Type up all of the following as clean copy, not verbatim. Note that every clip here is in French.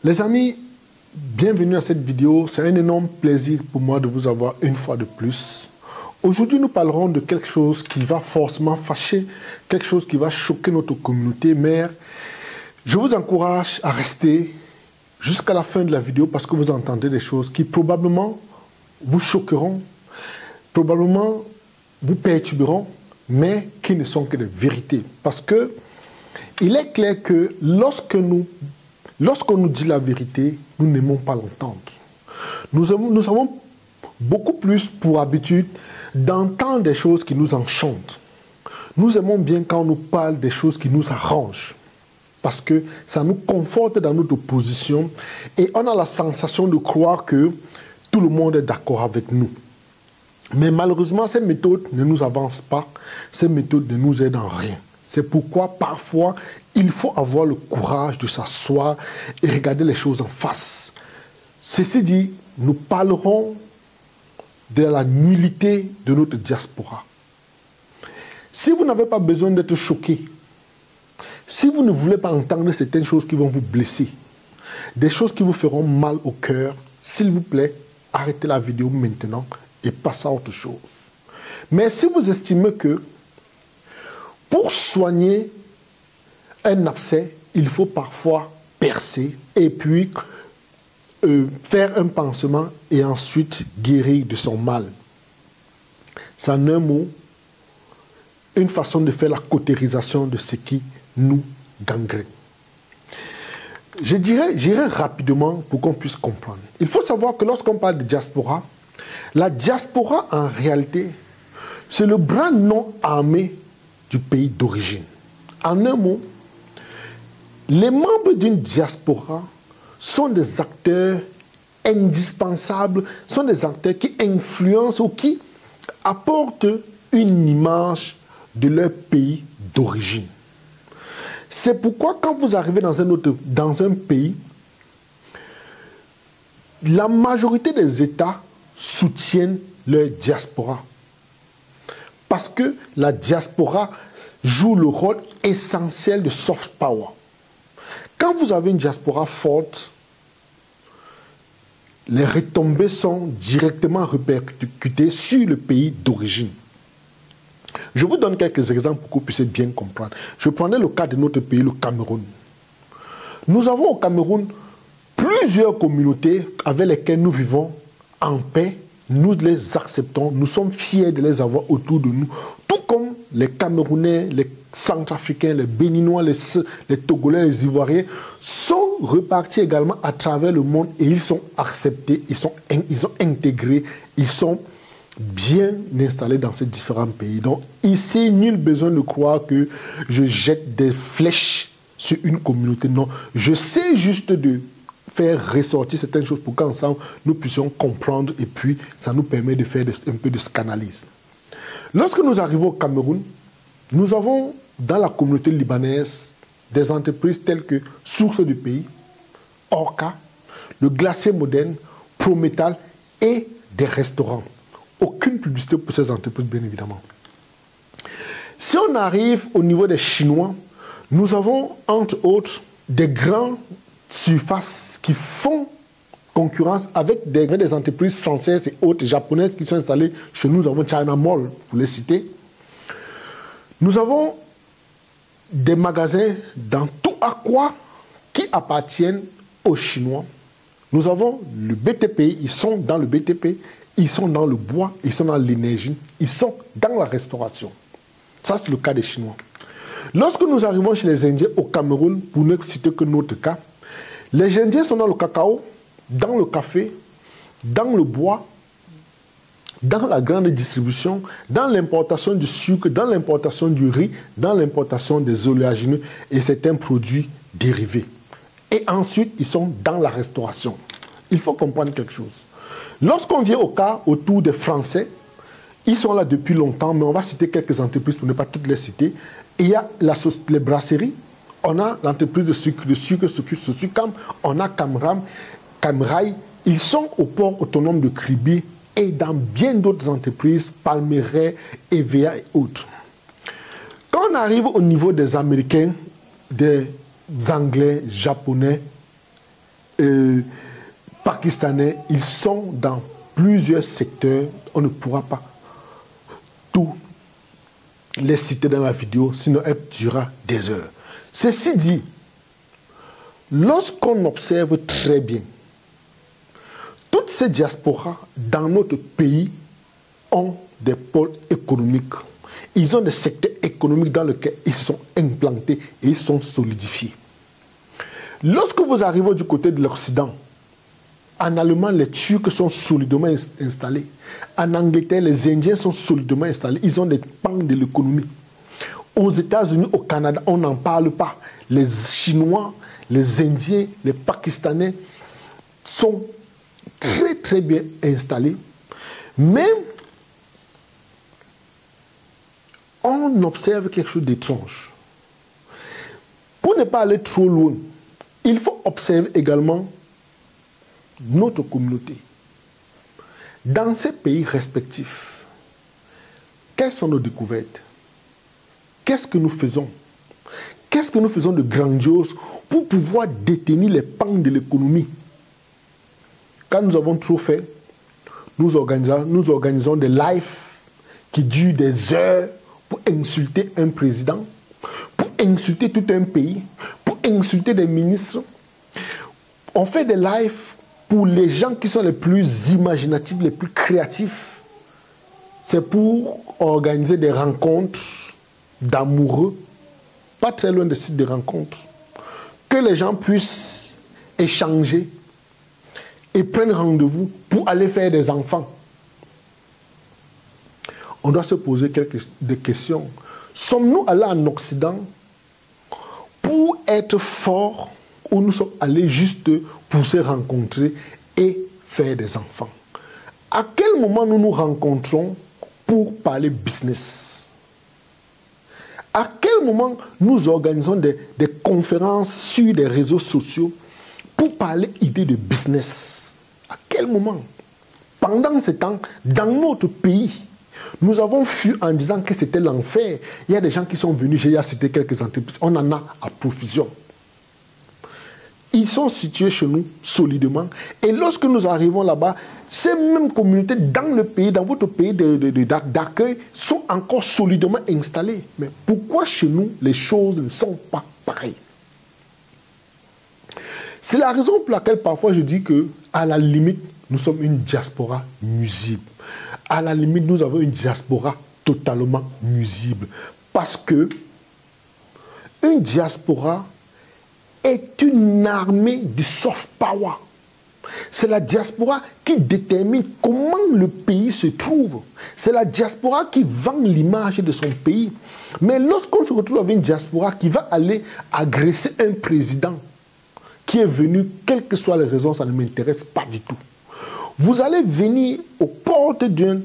Les amis, bienvenue à cette vidéo. C'est un énorme plaisir pour moi de vous avoir une fois de plus. Aujourd'hui, nous parlerons de quelque chose qui va forcément fâcher, quelque chose qui va choquer notre communauté mère. Je vous encourage à rester jusqu'à la fin de la vidéo parce que vous entendez des choses qui probablement vous choqueront, probablement vous perturberont, mais qui ne sont que des vérités. Parce que il est clair que lorsqu'on nous dit la vérité, nous n'aimons pas l'entendre. Nous avons beaucoup plus pour habitude d'entendre des choses qui nous enchantent. Nous aimons bien quand on nous parle des choses qui nous arrangent. Parce que ça nous conforte dans notre position et on a la sensation de croire que tout le monde est d'accord avec nous. Mais malheureusement, ces méthodes ne nous avancent pas, ces méthodes ne nous aident en rien. C'est pourquoi parfois, il faut avoir le courage de s'asseoir et regarder les choses en face. Ceci dit, nous parlerons de la nullité de notre diaspora. Si vous n'avez pas besoin d'être choqué, si vous ne voulez pas entendre certaines choses qui vont vous blesser, des choses qui vous feront mal au cœur, s'il vous plaît, arrêtez la vidéo maintenant et passez à autre chose. Mais si vous estimez que pour soigner un abcès, il faut parfois percer et puis faire un pansement et ensuite guérir de son mal. C'est en un mot, une façon de faire la cautérisation de ce qui nous gangrène. J'irai rapidement pour qu'on puisse comprendre. Il faut savoir que lorsqu'on parle de diaspora, la diaspora en réalité, c'est le bras non armé du pays d'origine. En un mot, les membres d'une diaspora sont des acteurs indispensables, sont des acteurs qui influencent ou qui apportent une image de leur pays d'origine. C'est pourquoi quand vous arrivez dans un pays, la majorité des États soutiennent leur diaspora. Parce que la diaspora joue le rôle essentiel de soft power. Quand vous avez une diaspora forte, les retombées sont directement répercutées sur le pays d'origine. Je vous donne quelques exemples pour que vous puissiez bien comprendre. Je prenais le cas de notre pays, le Cameroun. Nous avons au Cameroun plusieurs communautés avec lesquelles nous vivons en paix. Nous les acceptons, nous sommes fiers de les avoir autour de nous. Tout comme les Camerounais, les Centrafricains, les Béninois, les Togolais, les Ivoiriens sont repartis également à travers le monde et ils sont acceptés, ils sont intégrés, ils sont bien installés dans ces différents pays. Donc ici, nul besoin de croire que je jette des flèches sur une communauté. Non, je sais juste de faire ressortir certaines choses pour qu'ensemble nous puissions comprendre et puis ça nous permet de faire un peu de scanalyse. Lorsque nous arrivons au Cameroun, nous avons dans la communauté libanaise des entreprises telles que Source du Pays, Orca, le Glacier Moderne, Prométal et des restaurants. Aucune publicité pour ces entreprises, bien évidemment. Si on arrive au niveau des Chinois, nous avons entre autres des grandes surfaces qui font concurrence avec des entreprises françaises et autres japonaises qui sont installées chez nous. Nous avons China Mall, pour les citer. Nous avons des magasins dans tout aqua qui appartiennent aux Chinois. Nous avons le BTP, ils sont dans le BTP, ils sont dans le bois, ils sont dans l'énergie, ils sont dans la restauration. Ça, c'est le cas des Chinois. Lorsque nous arrivons chez les Indiens au Cameroun, pour ne citer que notre cas, les Indiens sont dans le cacao, dans le café, dans le bois, dans la grande distribution, dans l'importation du sucre, dans l'importation du riz, dans l'importation des oléagineux et certains produits dérivés. Et ensuite, ils sont dans la restauration. Il faut comprendre quelque chose. Lorsqu'on vient au cas autour des Français, ils sont là depuis longtemps, mais on va citer quelques entreprises pour ne pas toutes les citer. Il y a les brasseries, on a l'entreprise de sucre, on a Camrail, ils sont au port autonome de Kribi et dans bien d'autres entreprises, Palmeraie, EVA et autres. Quand on arrive au niveau des Américains, des Anglais, Japonais, pakistanais, ils sont dans plusieurs secteurs. On ne pourra pas tout les citer dans la vidéo, sinon elle durera des heures. Ceci dit, lorsqu'on observe très bien, toutes ces diasporas dans notre pays ont des pôles économiques. Ils ont des secteurs économiques dans lesquels ils sont implantés et ils sont solidifiés. Lorsque vous arrivez du côté de l'Occident, en Allemagne, les Turcs sont solidement installés. En Angleterre, les Indiens sont solidement installés. Ils ont des pans de l'économie. Aux États-Unis, au Canada, on n'en parle pas. Les Chinois, les Indiens, les Pakistanais sont très très bien installés. Mais on observe quelque chose d'étrange. Pour ne pas aller trop loin, il faut observer également notre communauté. Dans ces pays respectifs, quelles sont nos découvertes? Qu'est-ce que nous faisons? Qu'est-ce que nous faisons de grandiose pour pouvoir détenir les pans de l'économie? Quand nous avons trop fait, nous organisons des lives qui durent des heures pour insulter un président, pour insulter tout un pays, pour insulter des ministres. On fait des lives pour les gens qui sont les plus imaginatifs, les plus créatifs. C'est pour organiser des rencontres d'amoureux, pas très loin des sites de rencontres, que les gens puissent échanger et prendre rendez-vous pour aller faire des enfants. On doit se poser des questions. Sommes-nous allés en Occident pour être forts ou nous sommes allés juste pour se rencontrer et faire des enfants? À quel moment nous nous rencontrons pour parler business? À quel moment nous organisons des conférences sur des réseaux sociaux pour parler idées de business? À quel moment? Pendant ce temps, dans notre pays, nous avons fui en disant que c'était l'enfer. Il y a des gens qui sont venus, j'ai déjà cité quelques entreprises, on en a à profusion. Ils sont situés chez nous solidement. Et lorsque nous arrivons là-bas, ces mêmes communautés dans le pays, dans votre pays d'accueil, sont encore solidement installées. Mais pourquoi chez nous, les choses ne sont pas pareilles? C'est la raison pour laquelle parfois je dis que, à la limite, nous sommes une diaspora nuisible. À la limite, nous avons une diaspora totalement nuisible. Parce que une diaspora est une armée du soft power. C'est la diaspora qui détermine comment le pays se trouve. C'est la diaspora qui vend l'image de son pays. Mais lorsqu'on se retrouve avec une diaspora qui va aller agresser un président qui est venu, quelles que soient les raisons, ça ne m'intéresse pas du tout. Vous allez venir aux portes d'un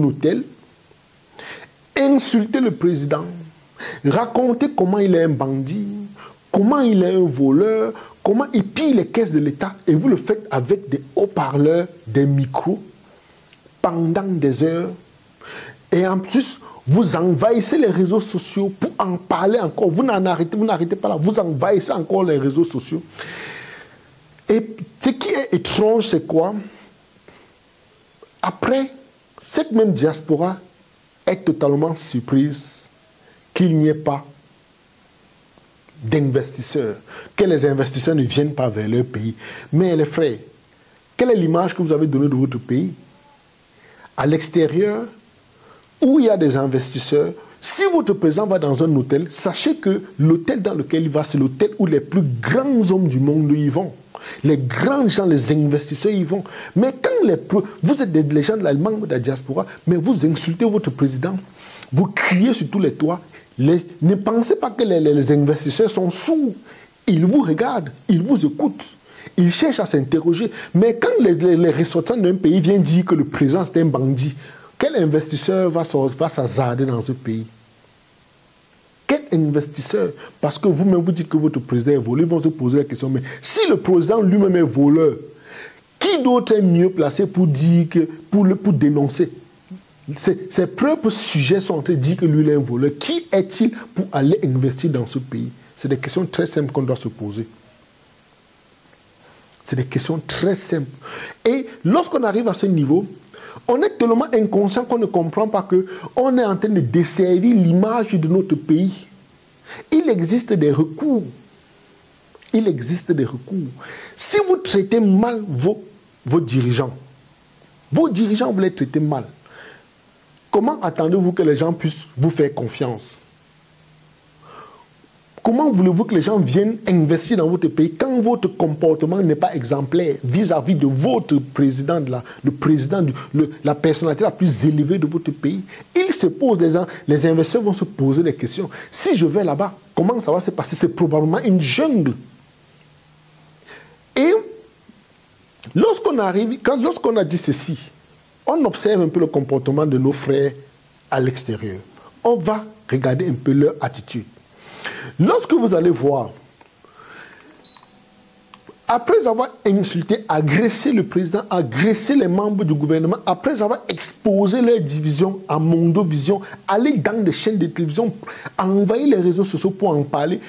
hôtel, insulter le président, raconter comment il est un bandit, comment il est un voleur, comment il pille les caisses de l'État, et vous le faites avec des haut-parleurs, des micros, pendant des heures. Et en plus, vous envahissez les réseaux sociaux pour en parler encore. Vous n'arrêtez pas là, vous envahissez encore les réseaux sociaux. Et ce qui est étrange, c'est quoi? Après, cette même diaspora est totalement surprise qu'il n'y ait pas d'investisseurs, que les investisseurs ne viennent pas vers leur pays. Mais les frères, quelle est l'image que vous avez donnée de votre pays? À l'extérieur, où il y a des investisseurs, si votre président va dans un hôtel, sachez que l'hôtel dans lequel il va, c'est l'hôtel où les plus grands hommes du monde y vont. Les grands gens, les investisseurs y vont. Mais quand vous êtes des gens de l'Allemagne, de la diaspora, mais vous insultez votre président, vous criez sur tous les toits, ne pensez pas que les investisseurs sont sourds. Ils vous regardent, ils vous écoutent, ils cherchent à s'interroger. Mais quand les ressortissants d'un pays viennent dire que le président c'est un bandit, quel investisseur va s'hasarder dans ce pays? Quel investisseur? Parce que vous-même vous dites que votre président est voleur, ils vont se poser la question, mais si le président lui-même est voleur, qui d'autre est mieux placé pour dire pour dénoncer? Ses propres sujets sont en train de dire que lui est un voleur. Qui est-il pour aller investir dans ce pays? C'est des questions très simples qu'on doit se poser. C'est des questions très simples. Et lorsqu'on arrive à ce niveau, on est tellement inconscient qu'on ne comprend pas qu'on est en train de desservir l'image de notre pays. Il existe des recours. Il existe des recours. Si vous traitez mal vos dirigeants, vous les traitez mal, comment attendez-vous que les gens puissent vous faire confiance? Comment voulez-vous que les gens viennent investir dans votre pays quand votre comportement n'est pas exemplaire vis-à-vis de votre président, la personnalité la plus élevée de votre pays? Il se pose les investisseurs vont se poser des questions. Si je vais là-bas, comment ça va se passer? C'est probablement une jungle. Et lorsqu'on a dit ceci, on observe un peu le comportement de nos frères à l'extérieur. On va regarder un peu leur attitude. Lorsque vous allez voir, après avoir insulté, agressé le président, agressé les membres du gouvernement, après avoir exposé leurs divisions à Mondovision, aller dans des chaînes de télévision, envahir les réseaux sociaux pour en parler,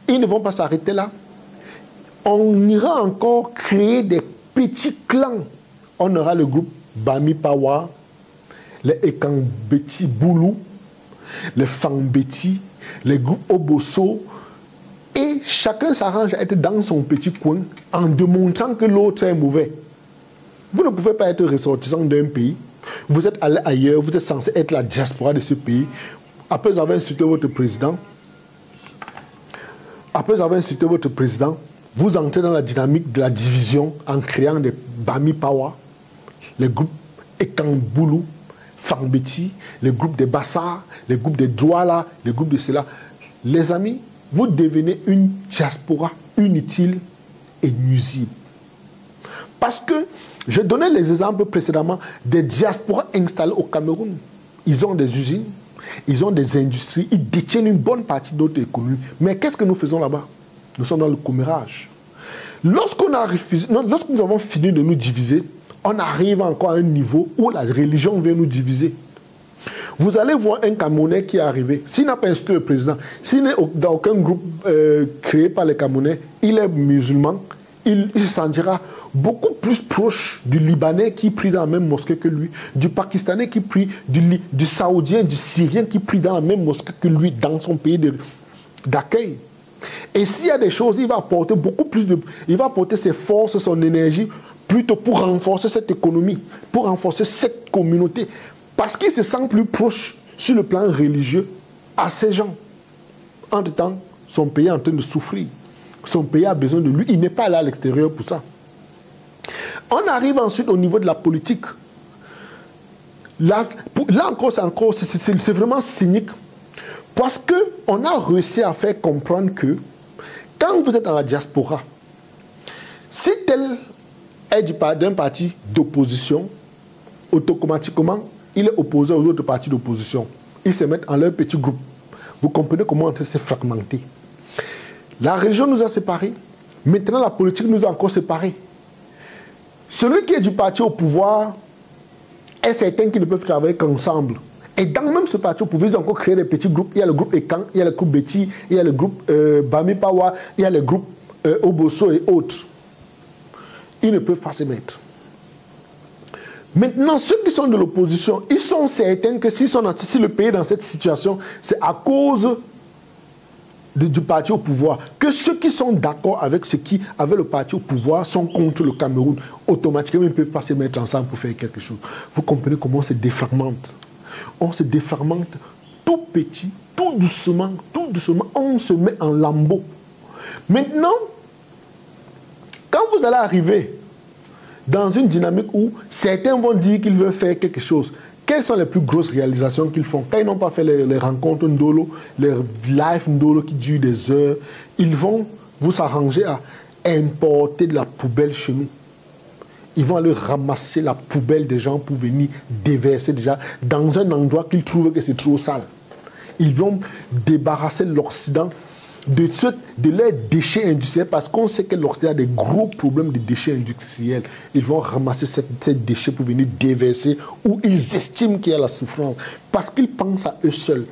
ils ne vont pas s'arrêter là. On ira encore créer des petits clans. On aura le groupe Bami Pawa, les Ekambeti Boulou, les Fambeti, les groupes Oboso, et chacun s'arrange à être dans son petit coin en démontrant que l'autre est mauvais. Vous ne pouvez pas être ressortissant d'un pays. Vous êtes allé ailleurs, vous êtes censé être la diaspora de ce pays. Après avoir insulté votre président, vous entrez dans la dynamique de la division en créant des Bami Pawa, les groupes Ekamboulou, Fambeti, les groupes des Bassar, les groupes des Douala, les groupes de cela. Les amis, vous devenez une diaspora inutile et nuisible. Parce que, je donnais les exemples précédemment des diasporas installées au Cameroun. Ils ont des usines, ils ont des industries, ils détiennent une bonne partie de notre économie. Mais qu'est-ce que nous faisons là-bas? Nous sommes dans le commérage. Lorsque nous avons fini de nous diviser, on arrive encore à un niveau où la religion vient nous diviser. Vous allez voir un Camerounais qui est arrivé. S'il n'a pas insulté le président, s'il n'est dans aucun groupe créé par les Camerounais, il est musulman, il se sentira beaucoup plus proche du Libanais qui prie dans la même mosquée que lui, du Pakistanais qui prie, du Saoudien, du Syrien qui prie dans la même mosquée que lui, dans son pays d'accueil. Et s'il y a des choses, il va apporter beaucoup plus il va apporter ses forces, son énergie, plutôt pour renforcer cette économie, pour renforcer cette communauté. Parce qu'il se sent plus proche sur le plan religieux à ces gens. Entre-temps, son pays est en train de souffrir. Son pays a besoin de lui. Il n'est pas là à l'extérieur pour ça. On arrive ensuite au niveau de la politique. Là encore, c'est vraiment cynique. Parce qu'on a réussi à faire comprendre que quand vous êtes dans la diaspora, si tel est d'un parti d'opposition, automatiquement, il est opposé aux autres partis d'opposition. Ils se mettent en leur petit groupe. Vous comprenez comment on s'est fragmenté. La religion nous a séparés. Maintenant, la politique nous a encore séparés. Celui qui est du parti au pouvoir est certain qu'ils ne peuvent travailler qu'ensemble. Et dans même ce parti au pouvoir, ils ont encore créé des petits groupes. Il y a le groupe Ekan, il y a le groupe Beti, il y a le groupe Bami Pawa, il y a le groupe Oboso et autres. Ils ne peuvent pas se mettre. Maintenant, ceux qui sont de l'opposition, ils sont certains que si le pays est dans cette situation, c'est à cause du parti au pouvoir. Que ceux qui sont d'accord avec le parti au pouvoir sont contre le Cameroun. Automatiquement, ils ne peuvent pas se mettre ensemble pour faire quelque chose. Vous comprenez comment on se défragmente? On se défragmente tout petit, tout doucement, on se met en lambeaux. Maintenant, quand vous allez arriver dans une dynamique où certains vont dire qu'ils veulent faire quelque chose, quelles sont les plus grosses réalisations qu'ils font? Quand ils n'ont pas fait les rencontres Ndolo, les lives Ndolo qui durent des heures, ils vont vous s'arranger à importer de la poubelle chez nous. Ils vont aller ramasser la poubelle des gens pour venir déverser déjà dans un endroit qu'ils trouvent que c'est trop sale. Ils vont débarrasser l'Occident de leurs déchets industriels parce qu'on sait que l'Occident a des gros problèmes de déchets industriels. Ils vont ramasser ces déchets pour venir déverser où ils estiment qu'il y a la souffrance parce qu'ils pensent à eux seuls.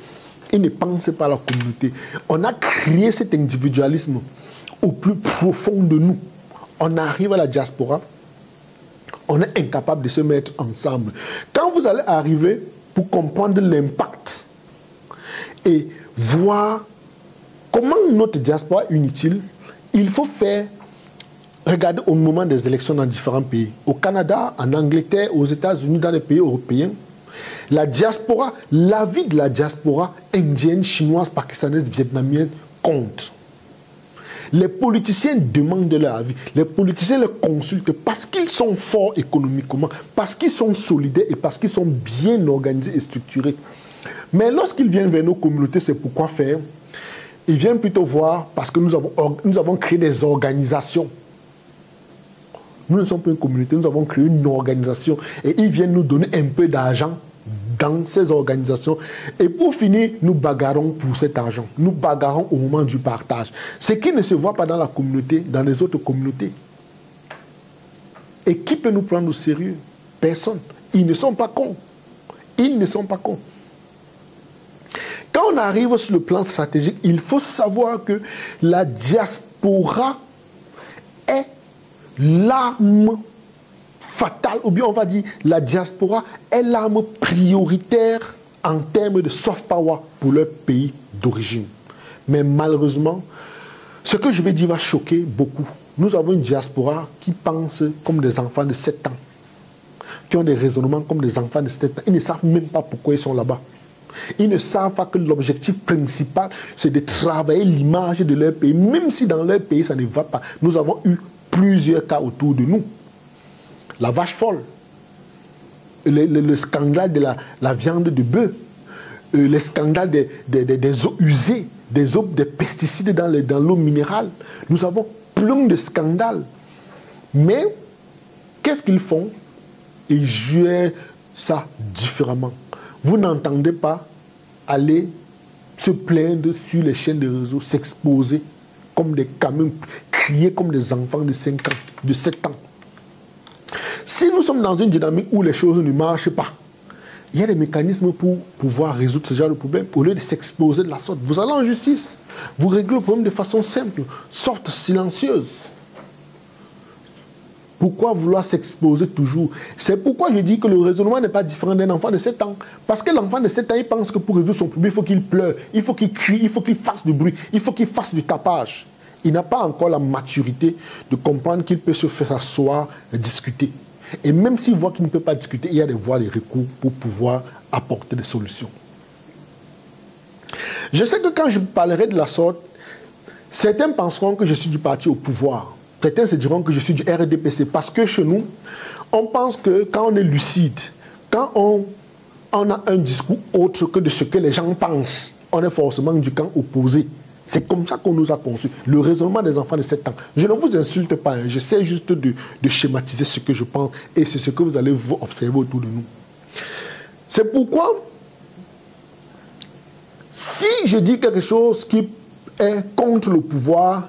Ils ne pensent pas à la communauté. On a créé cet individualisme au plus profond de nous. on arrive à la diaspora, on est incapable de se mettre ensemble. Quand vous allez arriver pour comprendre l'impact et voir comment notre diaspora est inutile, il faut faire, regarder au moment des élections dans différents pays. Au Canada, en Angleterre, aux États-Unis, dans les pays européens, la diaspora, la vie de la diaspora indienne, chinoise, pakistanaise, vietnamienne compte. Les politiciens demandent leur avis. Les politiciens les consultent parce qu'ils sont forts économiquement, parce qu'ils sont solidaires et parce qu'ils sont bien organisés et structurés. Mais lorsqu'ils viennent vers nos communautés, c'est pourquoi faire? Ils viennent plutôt voir parce que nous avons créé des organisations. Nous ne sommes pas une communauté, nous avons créé une organisation et ils viennent nous donner un peu d'argent dans ces organisations. Et pour finir, nous bagarrons pour cet argent. Nous bagarrons au moment du partage. Ce qui ne se voit pas dans la communauté, dans les autres communautés. Et qui peut nous prendre au sérieux? Personne. Ils ne sont pas cons. Ils ne sont pas cons. Quand on arrive sur le plan stratégique, il faut savoir que la diaspora est l'arme fatale, ou bien on va dire la diaspora est l'arme prioritaire en termes de soft power pour leur pays d'origine. Mais malheureusement, ce que je vais dire va choquer beaucoup. Nous avons une diaspora qui pense comme des enfants de 7 ans, qui ont des raisonnements comme des enfants de 7 ans. Ils ne savent même pas pourquoi ils sont là-bas. Ils ne savent pas que l'objectif principal, c'est de travailler l'image de leur pays, même si dans leur pays, ça ne va pas. Nous avons eu plusieurs cas autour de nous. La vache folle, le scandale de la viande de bœuf, le scandale des eaux usées, des pesticides dans l'eau minérale. Nous avons plein de scandales. Mais, qu'est-ce qu'ils font? Ils jouent ça différemment. Vous n'entendez pas aller se plaindre sur les chaînes de réseau, s'exposer comme des camions, crier comme des enfants de 5 ans, de 7 ans. Si nous sommes dans une dynamique où les choses ne marchent pas, il y a des mécanismes pour pouvoir résoudre ce genre de problème. Au lieu de s'exposer de la sorte, vous allez en justice. Vous réglez le problème de façon simple, soft, silencieuse. Pourquoi vouloir s'exposer toujours? C'est pourquoi je dis que le raisonnement n'est pas différent d'un enfant de 7 ans. Parce que l'enfant de 7 ans, il pense que pour résoudre son problème, il faut qu'il pleure, il faut qu'il crie, il faut qu'il fasse du bruit, il faut qu'il fasse du tapage. Il n'a pas encore la maturité de comprendre qu'il peut se faire asseoir et discuter. Et même s'il voit qu'il ne peut pas discuter, il y a des voies de recours pour pouvoir apporter des solutions. Je sais que quand je parlerai de la sorte, certains penseront que je suis du parti au pouvoir. Certains se diront que je suis du RDPC. Parce que chez nous, on pense que quand on est lucide, quand on a un discours autre que de ce que les gens pensent, on est forcément du camp opposé. C'est comme ça qu'on nous a conçus. Le raisonnement des enfants de 7 ans. Je ne vous insulte pas, hein. J'essaie juste de schématiser ce que je pense et c'est ce que vous allez vous observer autour de nous. C'est pourquoi, si je dis quelque chose qui est contre le pouvoir,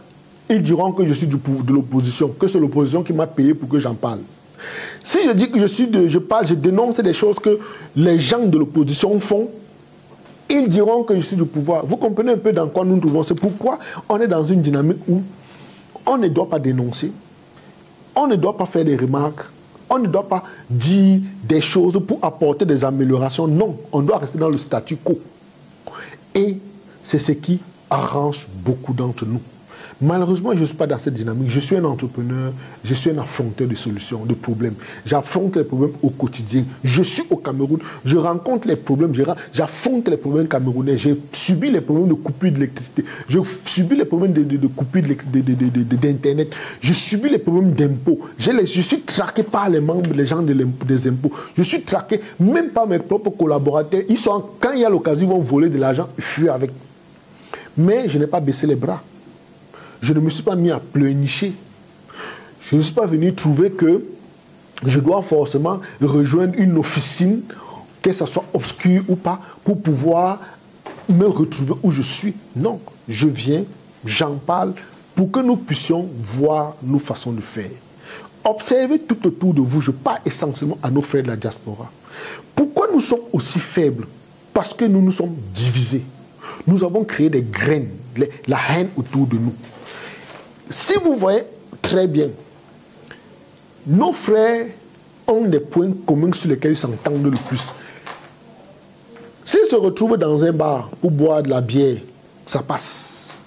ils diront que je suis de l'opposition, que c'est l'opposition qui m'a payé pour que j'en parle. Si je dis que je dénonce des choses que les gens de l'opposition font, ils diront que je suis du pouvoir. Vous comprenez un peu dans quoi nous nous trouvons. C'est pourquoi on est dans une dynamique où on ne doit pas dénoncer, on ne doit pas faire des remarques, on ne doit pas dire des choses pour apporter des améliorations. Non, on doit rester dans le statu quo. Et c'est ce qui arrange beaucoup d'entre nous. Malheureusement, je ne suis pas dans cette dynamique. Je suis un entrepreneur, je suis un affronteur de solutions, de problèmes. J'affronte les problèmes au quotidien. Je suis au Cameroun, je rencontre les problèmes, j'affronte les problèmes camerounais. J'ai subi les problèmes de coupure d'électricité, j'ai subi les problèmes de coupure d'Internet, j'ai subi les problèmes d'impôts. Je suis traqué par les membres, les gens des impôts. Je suis traqué même par mes propres collaborateurs. Quand il y a l'occasion, ils vont voler de l'argent, fuir avec. Mais je n'ai pas baissé les bras. Je ne me suis pas mis à pleurnicher. Je ne suis pas venu trouver que je dois forcément rejoindre une officine, que ce soit obscure ou pas, pour pouvoir me retrouver où je suis. Non, je viens, j'en parle, pour que nous puissions voir nos façons de faire. Observez tout autour de vous, je parle essentiellement à nos frères de la diaspora. Pourquoi nous sommes aussi faibles? Parce que nous nous sommes divisés. Nous avons créé des graines, la haine autour de nous. Si vous voyez très bien, nos frères ont des points communs sur lesquels ils s'entendent le plus. S'ils se retrouvent dans un bar pour boire de la bière, ça passe.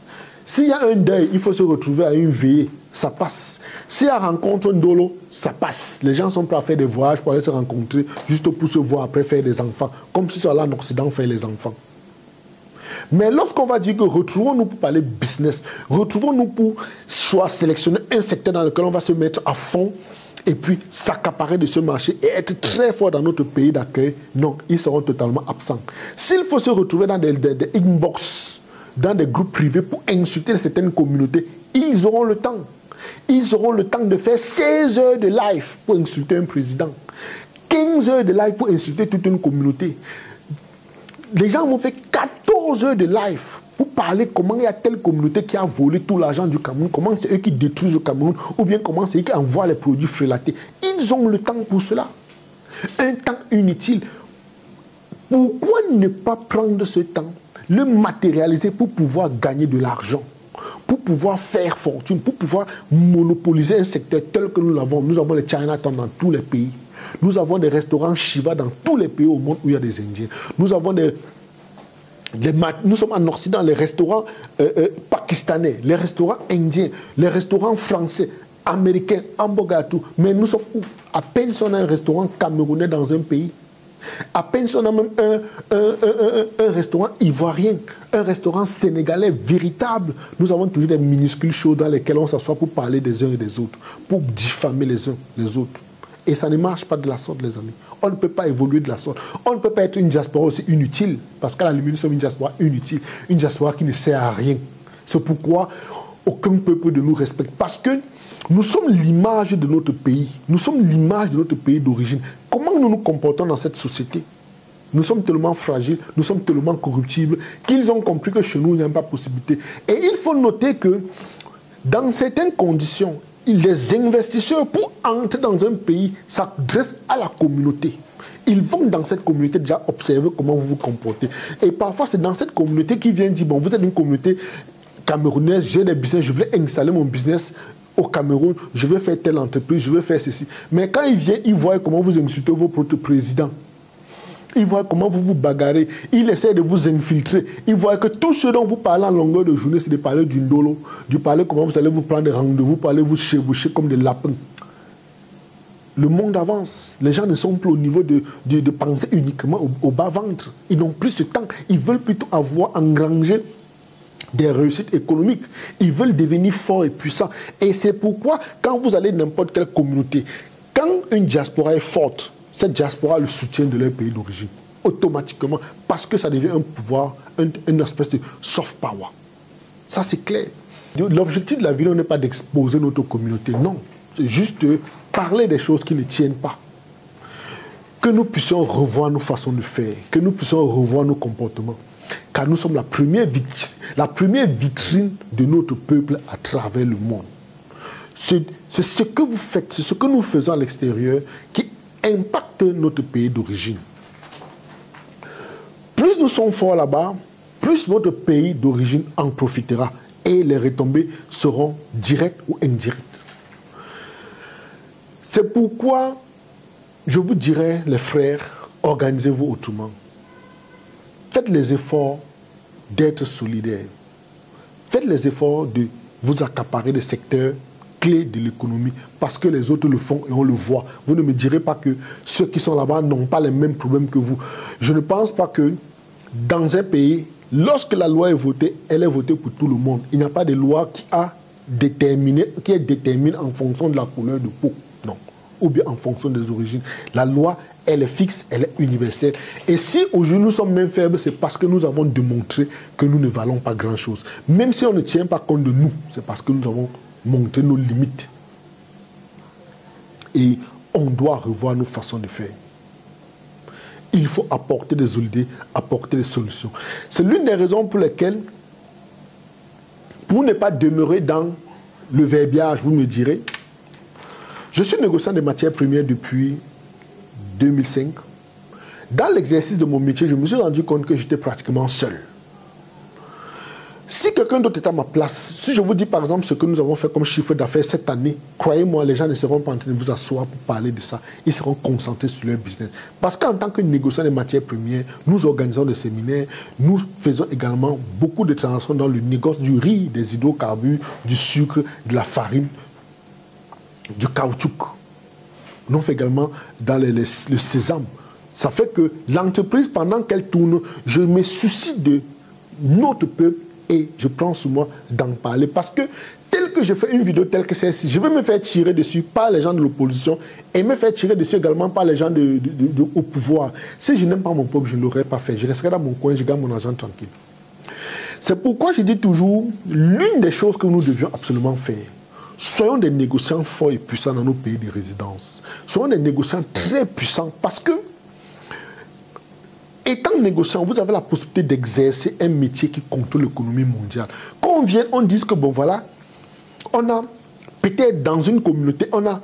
S'il y a un deuil, il faut se retrouver à une veillée, ça passe. S'il y a rencontre un dolo, ça passe. Les gens sont prêts à faire des voyages pour aller se rencontrer, juste pour se voir après faire des enfants, comme si c'est là en Occident faire les enfants. Mais lorsqu'on va dire que retrouvons-nous pour parler business, retrouvons-nous pour soit sélectionner un secteur dans lequel on va se mettre à fond et puis s'accaparer de ce marché et être très fort dans notre pays d'accueil, non, ils seront totalement absents. S'il faut se retrouver dans des inbox, dans des groupes privés pour insulter certaines communautés, ils auront le temps. Ils auront le temps de faire 16 heures de live pour insulter un président, 15 heures de live pour insulter toute une communauté. Les gens vont faire 14 heures de live pour parler comment il y a telle communauté qui a volé tout l'argent du Cameroun, comment c'est eux qui détruisent le Cameroun, ou bien comment c'est eux qui envoient les produits frélatés. Ils ont le temps pour cela. Un temps inutile. Pourquoi ne pas prendre ce temps, le matérialiser pour pouvoir gagner de l'argent, pour pouvoir faire fortune, pour pouvoir monopoliser un secteur tel que nous l'avons. Nous avons les Chinatown dans tous les pays. Nous avons des restaurants Shiva dans tous les pays au monde où il y a des Indiens. Nous avons nous sommes en Occident, les restaurants pakistanais, les restaurants indiens, les restaurants français, américains, hamburgers, mais nous sommes où? À peine si on a un restaurant camerounais dans un pays. À peine si on a même un restaurant ivoirien, un restaurant sénégalais véritable. Nous avons toujours des minuscules shows dans lesquels on s'assoit pour parler des uns et des autres, pour diffamer les uns les autres. Et ça ne marche pas de la sorte, les amis. On ne peut pas évoluer de la sorte. On ne peut pas être une diaspora aussi inutile, parce qu'à la limite, nous sommes une diaspora inutile, une diaspora qui ne sert à rien. C'est pourquoi aucun peuple de nous respecte. Parce que nous sommes l'image de notre pays. Nous sommes l'image de notre pays d'origine. Comment nous nous comportons dans cette société? Nous sommes tellement fragiles, nous sommes tellement corruptibles, qu'ils ont compris que chez nous, il n'y a pas possibilité. Et il faut noter que, dans certaines conditions, les investisseurs, pour entrer dans un pays, s'adressent à la communauté. Ils vont dans cette communauté déjà observer comment vous vous comportez. Et parfois, c'est dans cette communauté qu'ils viennent dire, bon, vous êtes une communauté camerounaise, j'ai des business, je voulais installer mon business au Cameroun, je vais faire telle entreprise, je vais faire ceci. Mais quand ils viennent, ils voient comment vous insultez votre président. Ils voient comment vous vous bagarrez. Ils essaient de vous infiltrer. Ils voient que tout ce dont vous parlez en longueur de journée, c'est de parler d'une dolo, de parler comment vous allez vous prendre des rendez-vous, pour aller vous chevaucher comme des lapins. Le monde avance. Les gens ne sont plus au niveau de penser uniquement au bas-ventre. Ils n'ont plus ce temps. Ils veulent plutôt engranger des réussites économiques. Ils veulent devenir forts et puissants. Et c'est pourquoi, quand vous allez dans n'importe quelle communauté, quand une diaspora est forte, cette diaspora a le soutien de leur pays d'origine, automatiquement, parce que ça devient un pouvoir, une espèce de soft power. Ça, c'est clair. L'objectif de la vidéo n'est pas d'exposer notre communauté, non. C'est juste de parler des choses qui ne tiennent pas. Que nous puissions revoir nos façons de faire, que nous puissions revoir nos comportements. Car nous sommes la première vitrine de notre peuple à travers le monde. C'est ce que vous faites, c'est ce que nous faisons à l'extérieur qui impacte notre pays d'origine. Plus nous sommes forts là-bas, plus notre pays d'origine en profitera et les retombées seront directes ou indirectes. C'est pourquoi je vous dirais, les frères, organisez-vous autrement. Faites les efforts d'être solidaires. Faites les efforts de vous accaparer des secteurs clés de l'économie parce que les autres le font et on le voit. Vous ne me direz pas que ceux qui sont là-bas n'ont pas les mêmes problèmes que vous. Je ne pense pas que dans un pays, lorsque la loi est votée, elle est votée pour tout le monde. Il n'y a pas de loi qui est déterminée en fonction de la couleur de peau. Non. Ou bien en fonction des origines. La loi, elle est fixe, elle est universelle. Et si aujourd'hui nous sommes même faibles, c'est parce que nous avons démontré que nous ne valons pas grand-chose. Même si on ne tient pas compte de nous, c'est parce que nous avons montré nos limites. Et on doit revoir nos façons de faire. Il faut apporter des idées, apporter des solutions. C'est l'une des raisons pour lesquelles, pour ne pas demeurer dans le verbiage, vous me direz, je suis négociant des matières premières depuis 2005. Dans l'exercice de mon métier, je me suis rendu compte que j'étais pratiquement seul. Si quelqu'un d'autre est à ma place, si je vous dis par exemple ce que nous avons fait comme chiffre d'affaires cette année, croyez-moi, les gens ne seront pas en train de vous asseoir pour parler de ça. Ils seront concentrés sur leur business. Parce qu'en tant que négociant des matières premières, nous organisons des séminaires, nous faisons également beaucoup de transactions dans le négoce du riz, des hydrocarbures, du sucre, de la farine, du caoutchouc. Nous faisons également dans le sésame. Ça fait que l'entreprise, pendant qu'elle tourne, je me soucie de notre peuple et je prends sur moi d'en parler. Parce que tel que je fais une vidéo telle que celle-ci, je vais me faire tirer dessus par les gens de l'opposition et me faire tirer dessus également par les gens au pouvoir. Si je n'aime pas mon peuple, je ne l'aurais pas fait. Je resterai dans mon coin, je gagne mon argent tranquille. C'est pourquoi je dis toujours, l'une des choses que nous devions absolument faire, soyons des négociants forts et puissants dans nos pays de résidence. Soyons des négociants très puissants parce que étant négociant, vous avez la possibilité d'exercer un métier qui contrôle l'économie mondiale. Quand on vient, on dit que bon voilà, on a peut-être dans une communauté, on a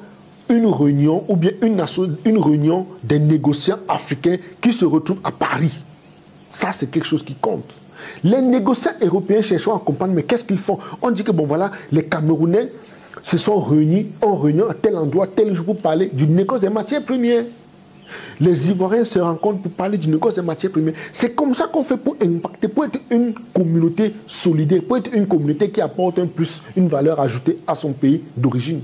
une réunion ou bien une réunion des négociants africains qui se retrouvent à Paris. Ça, c'est quelque chose qui compte. Les négociants européens cherchent à comprendre, mais qu'est-ce qu'ils font? On dit que bon voilà, les Camerounais se sont réunis en réunion à tel endroit, tel jour pour parler du négoce des matières premières. Les Ivoiriens se rencontrent pour parler du négoce des matières premières. C'est comme ça qu'on fait pour impacter, pour être une communauté solidaire, pour être une communauté qui apporte une valeur ajoutée à son pays d'origine.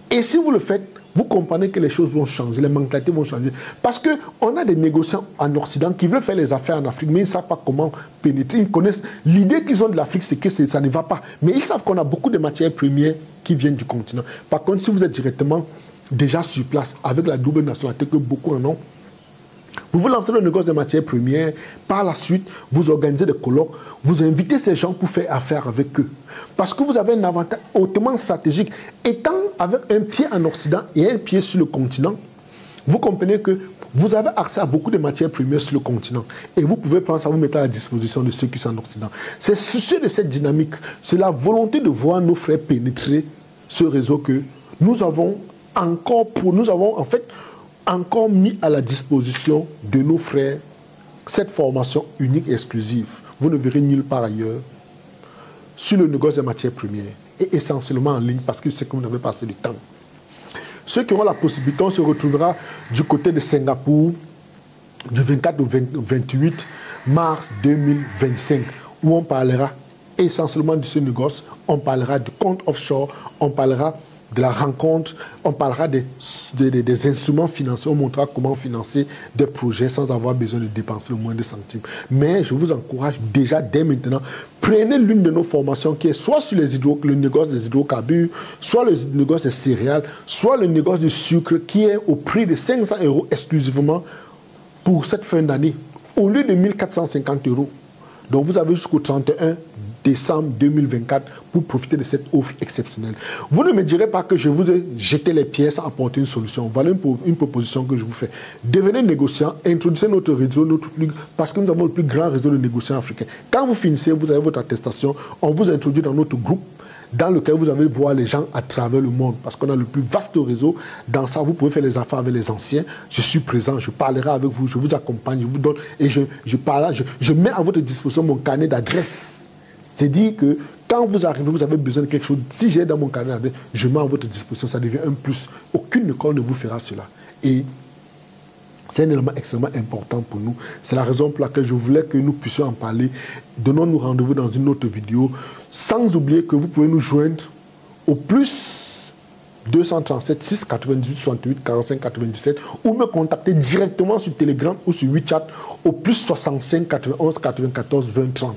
Et si vous le faites, vous comprenez que les choses vont changer, les mentalités vont changer. Parce qu'on a des négociants en Occident qui veulent faire les affaires en Afrique, mais ils ne savent pas comment pénétrer. Ils connaissent l'idée qu'ils ont de l'Afrique, c'est que ça ne va pas. Mais ils savent qu'on a beaucoup de matières premières qui viennent du continent. Par contre, si vous êtes directement déjà sur place, avec la double nationalité que beaucoup en ont, vous lancez le négoce des matières premières, par la suite, vous organisez des colloques, vous invitez ces gens pour faire affaire avec eux. Parce que vous avez un avantage hautement stratégique. Étant avec un pied en Occident et un pied sur le continent, vous comprenez que vous avez accès à beaucoup de matières premières sur le continent. Et vous pouvez prendre ça, vous mettre à la disposition de ceux qui sont en Occident. C'est soucieux de cette dynamique. C'est la volonté de voir nos frères pénétrer ce réseau que nous avons encore mis à la disposition de nos frères cette formation unique et exclusive. Vous ne verrez nulle part ailleurs sur le négoce des matières premières et essentiellement en ligne parce que c'est que vous n'avez pas assez de temps. Ceux qui auront la possibilité, on se retrouvera du côté de Singapour du 24 au 28 mars 2025 où on parlera essentiellement de ce négoce, on parlera de compte offshore, on parlera de la rencontre, on parlera des instruments financiers, on montrera comment financer des projets sans avoir besoin de dépenser le moins de centimes. Mais je vous encourage déjà dès maintenant, prenez l'une de nos formations qui est soit sur le négoce des hydrocarbures, soit le négoce des céréales, soit le négoce du sucre qui est au prix de 500 € exclusivement pour cette fin d'année, au lieu de 1450 €. Donc vous avez jusqu'au 31 décembre 2024 pour profiter de cette offre exceptionnelle. Vous ne me direz pas que je vous ai jeté les pièces à apporter une solution. Voilà une proposition que je vous fais. Devenez négociant, introduisez notre réseau, parce que nous avons le plus grand réseau de négociants africains. Quand vous finissez, vous avez votre attestation, on vous introduit dans notre groupe dans lequel vous allez voir les gens à travers le monde, parce qu'on a le plus vaste réseau. Dans ça, vous pouvez faire les affaires avec les anciens. Je suis présent, je parlerai avec vous, je vous accompagne, je vous donne, et je mets à votre disposition mon carnet d'adresse. C'est-à-dire que quand vous arrivez, vous avez besoin de quelque chose. Si j'ai dans mon carnet d'adresse, je mets à votre disposition, ça devient un plus. Aucune école ne vous fera cela. Et c'est un élément extrêmement important pour nous. C'est la raison pour laquelle je voulais que nous puissions en parler. Donnons-nous rendez-vous dans une autre vidéo. Sans oublier que vous pouvez nous joindre au plus 237 698 68 45 97 ou me contacter directement sur Telegram ou sur WeChat au plus 65 91 94 20 30.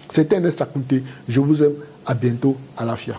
C'était Ernest Akounté. Je vous aime. À bientôt. À la FIA.